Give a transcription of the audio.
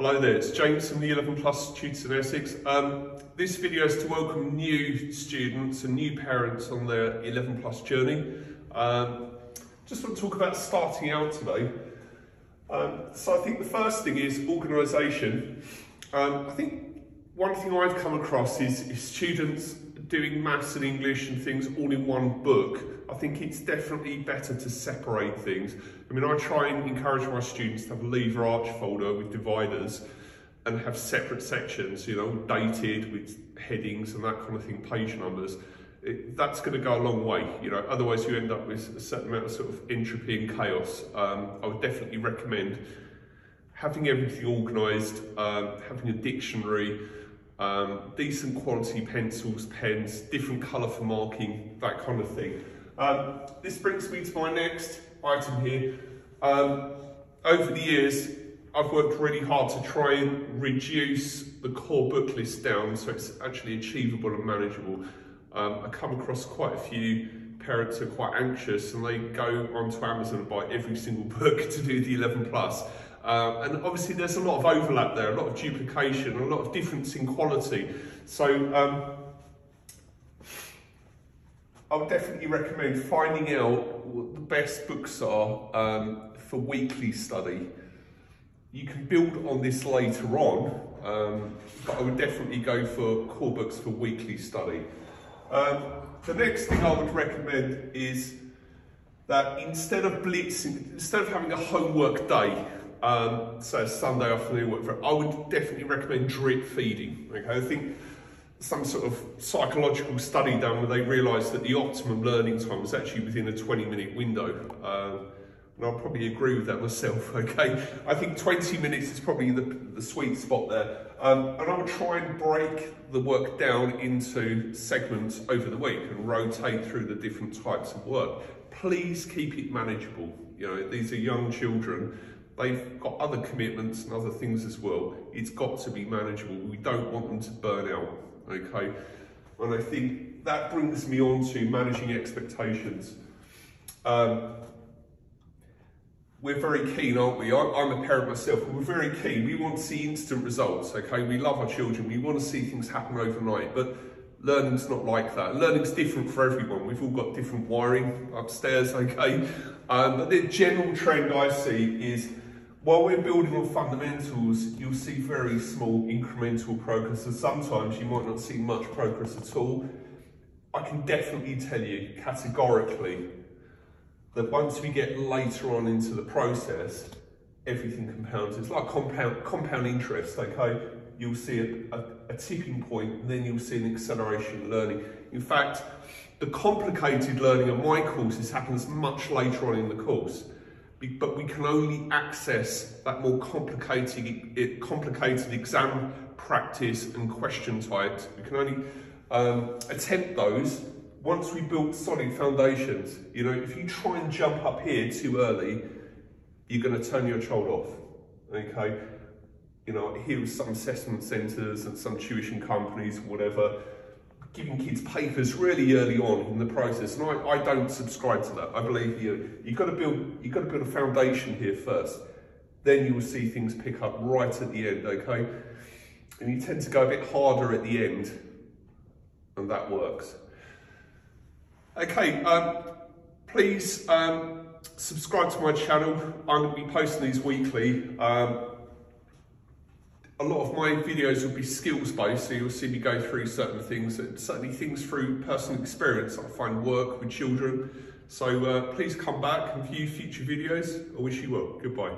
Hello there, it's James from the 11 Plus Tutors in Essex. This video is to welcome new students and new parents on their 11 Plus journey. Just want to talk about starting out today. So I think the first thing is organisation. I think one thing I've come across is students doing maths and English and things all in one book. I think it's definitely better to separate things. I mean, I try and encourage my students to have a lever arch folder with dividers and have separate sections, you know, dated with headings and that kind of thing, page numbers. That's going to go a long way, you know, otherwise you end up with a certain amount of sort of entropy and chaos. I would definitely recommend having everything organised, having a dictionary, decent quality pencils, pens, different colour for marking, that kind of thing. This brings me to my next item here. Over the years, I've worked really hard to try and reduce the core book list down so it's actually achievable and manageable. I come across quite a few parents who are quite anxious and they go onto Amazon and buy every single book to do the 11 Plus. And obviously there's a lot of overlap there, a lot of duplication, a lot of difference in quality. So I would definitely recommend finding out what the best books are for weekly study. You can build on this later on, but I would definitely go for core books for weekly study. The next thing I would recommend is that instead of blitzing, instead of having a homework day, so Sunday afternoon, whatever, I would definitely recommend drip feeding. Okay, I think some sort of psychological study done where they realised that the optimum learning time was actually within a 20-minute window. And I'll probably agree with that myself, okay? I think 20 minutes is probably the sweet spot there. And I would try and break the work down into segments over the week and rotate through the different types of work. Please keep it manageable. You know, these are young children. They've got other commitments and other things as well. It's got to be manageable. We don't want them to burn out, okay? And I think that brings me on to managing expectations. We're very keen, aren't we? I'm a parent myself, but we're very keen. We want to see instant results, okay? We love our children. We want to see things happen overnight, but learning's not like that. Learning's different for everyone. We've all got different wiring upstairs, okay? But the general trend I see is while we're building on fundamentals, you'll see very small incremental progress, and sometimes you might not see much progress at all. I can definitely tell you categorically that once we get later on into the process, everything compounds. It's like compound interest, okay? You'll see a tipping point, and then you'll see an acceleration in learning. In fact, the complicated learning of my courses happens much later on in the course, but we can only access that more complicated exam practice and question types. We can only attempt those once we build solid foundations. You know, if you try and jump up here too early, you're going to turn your child off, okay? You know, here with some assessment centres and some tuition companies, whatever, giving kids papers really early on in the process, and I don't subscribe to that. I believe you've got to build a foundation here first. Then you will see things pick up right at the end, okay? And you tend to go a bit harder at the end, and that works. Okay, please subscribe to my channel. I'm going to be posting these weekly. A lot of my videos will be skills based, so you'll see me go through certain things, certainly things through personal experience. I find work with children. So please come back and view future videos. I wish you well. Goodbye.